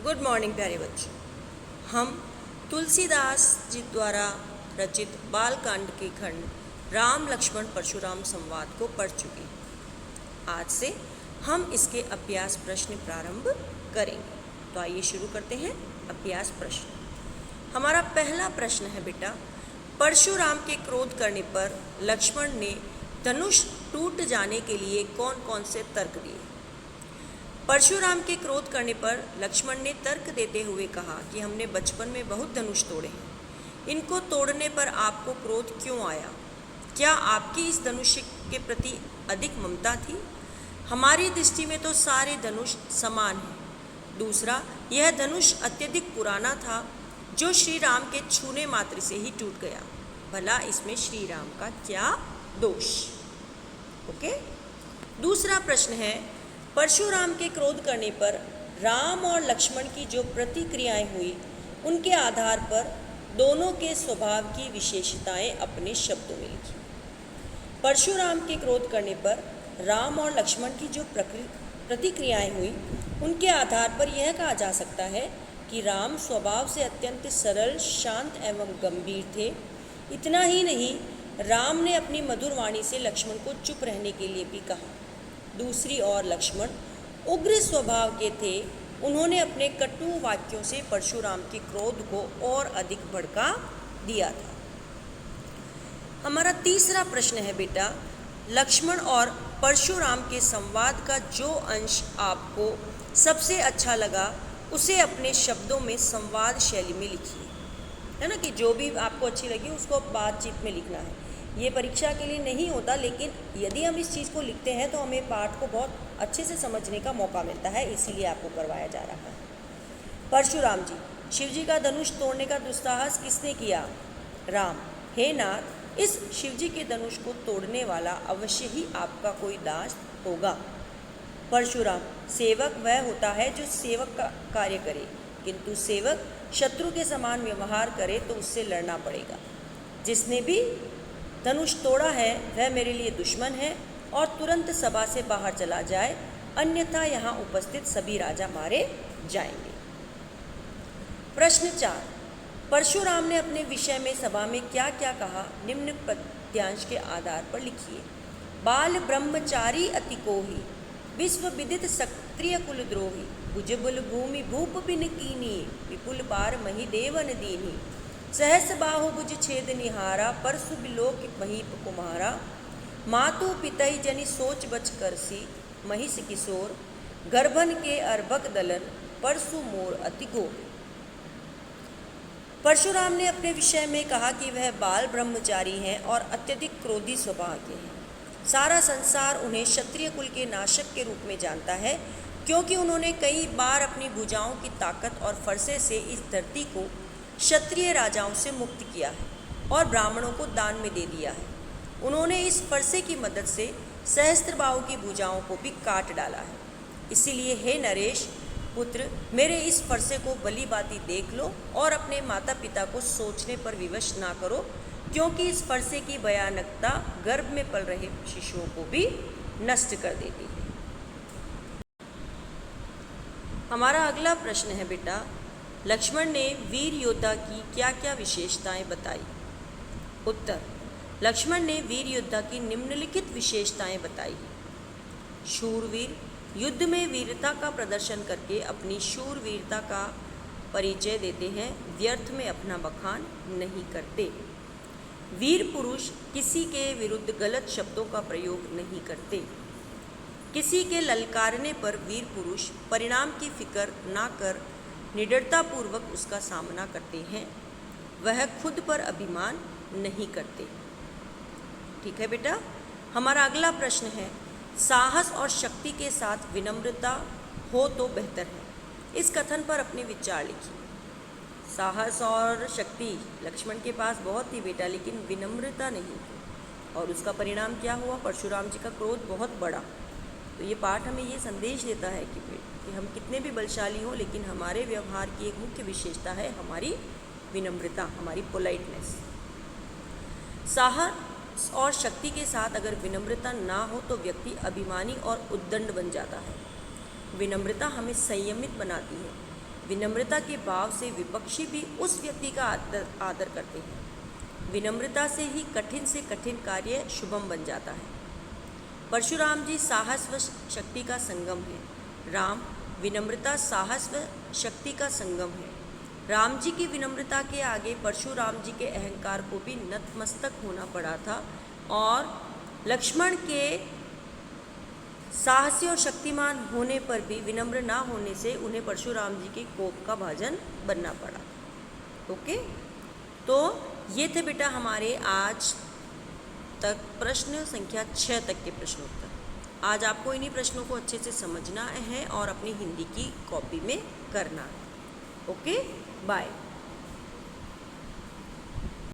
Good morning प्यारे बच्चों। हम तुलसीदास जी द्वारा रचित बालकांड के खंड राम लक्ष्मण परशुराम संवाद को पढ़ चुके हैं। आज से हम इसके अभ्यास प्रश्न प्रारंभ करेंगे। तो आइए शुरू करते हैं अभ्यास प्रश्न। हमारा पहला प्रश्न है बेटा, परशुराम के क्रोध करने पर लक्ष्मण ने धनुष टूट जाने के लिए कौन कौन से तर्क दिए। परशुराम के क्रोध करने पर लक्ष्मण ने तर्क देते हुए कहा कि हमने बचपन में बहुत धनुष तोड़े हैं, इनको तोड़ने पर आपको क्रोध क्यों आया? क्या आपकी इस धनुष के प्रति अधिक ममता थी? हमारी दृष्टि में तो सारे धनुष समान हैं। दूसरा, यह धनुष अत्यधिक पुराना था जो श्री राम के छूने मात्र से ही टूट गया। भला इसमें श्री राम का क्या दोष? ओके। दूसरा प्रश्न है, परशुराम के क्रोध करने पर राम और लक्ष्मण की जो प्रतिक्रियाएं हुई उनके आधार पर दोनों के स्वभाव की विशेषताएं अपने शब्दों में लिखी। परशुराम के क्रोध करने पर राम और लक्ष्मण की जो प्रतिक्रियाएं हुई उनके आधार पर यह कहा जा सकता है कि राम स्वभाव से अत्यंत सरल, शांत एवं गंभीर थे। इतना ही नहीं, राम ने अपनी मधुर वाणी से लक्ष्मण को चुप रहने के लिए भी कहा। दूसरी ओर लक्ष्मण उग्र स्वभाव के थे। उन्होंने अपने कटु वाक्यों से परशुराम के क्रोध को और अधिक भड़का दिया था। हमारा तीसरा प्रश्न है बेटा, लक्ष्मण और परशुराम के संवाद का जो अंश आपको सबसे अच्छा लगा उसे अपने शब्दों में संवाद शैली में लिखिए। है ना, कि जो भी आपको अच्छी लगी उसको बातचीत में लिखना है। ये परीक्षा के लिए नहीं होता, लेकिन यदि हम इस चीज़ को लिखते हैं तो हमें पाठ को बहुत अच्छे से समझने का मौका मिलता है, इसीलिए आपको करवाया जा रहा है। परशुराम जी, शिवजी का धनुष तोड़ने का दुस्साहस किसने किया? राम। हे नाथ, इस शिवजी के धनुष को तोड़ने वाला अवश्य ही आपका कोई दास होगा। परशुराम, सेवक वह होता है जो सेवक का कार्य करे, किंतु सेवक शत्रु के समान व्यवहार करे तो उससे लड़ना पड़ेगा। जिसने भी धनुष तोड़ा है वह मेरे लिए दुश्मन है और तुरंत सभा से बाहर चला जाए, अन्यथा यहाँ उपस्थित सभी राजा मारे जाएंगे। प्रश्न 4, परशुराम ने अपने विषय में सभा में क्या क्या कहा, निम्न पद्यांश के आधार पर लिखिए। बाल ब्रह्मचारी अति कोही, विश्व विदित क्षत्रिय कुलद्रोही, भुजबल भूमि भूप बिन कीनी, विपुल पार मही देवन दीनी, सहस बाहुभुज छेद निहारा, परसु बिलोक महीप कुमारा, मातु पितई जनि सोच बच करसी, महिष किशोर गर्भन के अर्भक दलन, परसु मोर अति गो। परशुराम ने अपने विषय में कहा कि वह बाल ब्रह्मचारी हैं और अत्यधिक क्रोधी स्वभाव के हैं। सारा संसार उन्हें क्षत्रिय कुल के नाशक के रूप में जानता है, क्योंकि उन्होंने कई बार अपनी भुजाओं की ताकत और फरसे से इस धरती को क्षत्रिय राजाओं से मुक्त किया है और ब्राह्मणों को दान में दे दिया है। उन्होंने इस फरसे की मदद से सहस्त्रबाहु की भुजाओं को भी काट डाला है। इसीलिए हे नरेश पुत्र, मेरे इस फरसे को भली भांति देख लो और अपने माता पिता को सोचने पर विवश ना करो, क्योंकि इस फरसे की भयानकता गर्भ में पल रहे शिशुओं को भी नष्ट कर देती है। हमारा अगला प्रश्न है बेटा, लक्ष्मण ने वीर योद्धा की क्या क्या विशेषताएं बताई? उत्तर, लक्ष्मण ने वीर योद्धा की निम्नलिखित विशेषताएं बताई। शूरवीर, युद्ध में वीरता का प्रदर्शन करके अपनी शूरवीरता का परिचय देते हैं, व्यर्थ में अपना बखान नहीं करते। वीर पुरुष किसी के विरुद्ध गलत शब्दों का प्रयोग नहीं करते। किसी के ललकारने पर वीर पुरुष परिणाम की फिक्र ना कर निडरतापूर्वक उसका सामना करते हैं। वह खुद पर अभिमान नहीं करते। ठीक है बेटा। हमारा अगला प्रश्न है, साहस और शक्ति के साथ विनम्रता हो तो बेहतर है। इस कथन पर अपने विचार लिखिए। साहस और शक्ति लक्ष्मण के पास बहुत ही बेटा, लेकिन विनम्रता नहीं, और उसका परिणाम क्या हुआ? परशुराम जी का क्रोध बहुत बढ़ा। तो ये पाठ हमें ये संदेश देता है कि हम कितने भी बलशाली हों, लेकिन हमारे व्यवहार की एक मुख्य विशेषता है हमारी विनम्रता, हमारी पोलाइटनेस। साहस और शक्ति के साथ अगर विनम्रता ना हो तो व्यक्ति अभिमानी और उद्दंड बन जाता है। विनम्रता हमें संयमित बनाती है। विनम्रता के भाव से विपक्षी भी उस व्यक्ति का आदर करते हैं। विनम्रता से ही कठिन से कठिन कार्य शुभम बन जाता है। परशुराम जी साहस व शक्ति का संगम है। राम विनम्रता, साहस व शक्ति का संगम है। राम जी की विनम्रता के आगे परशुराम जी के अहंकार को भी नतमस्तक होना पड़ा था, और लक्ष्मण के साहसी और शक्तिमान होने पर भी विनम्र ना होने से उन्हें परशुराम जी के कोप का भाजन बनना पड़ा। ओके, तो ये थे बेटा हमारे आज तक प्रश्न संख्या 6 तक के प्रश्नोत्तर। आज आपको इन्हीं प्रश्नों को अच्छे से समझना है और अपनी हिंदी की कॉपी में करना है। Okay, bye.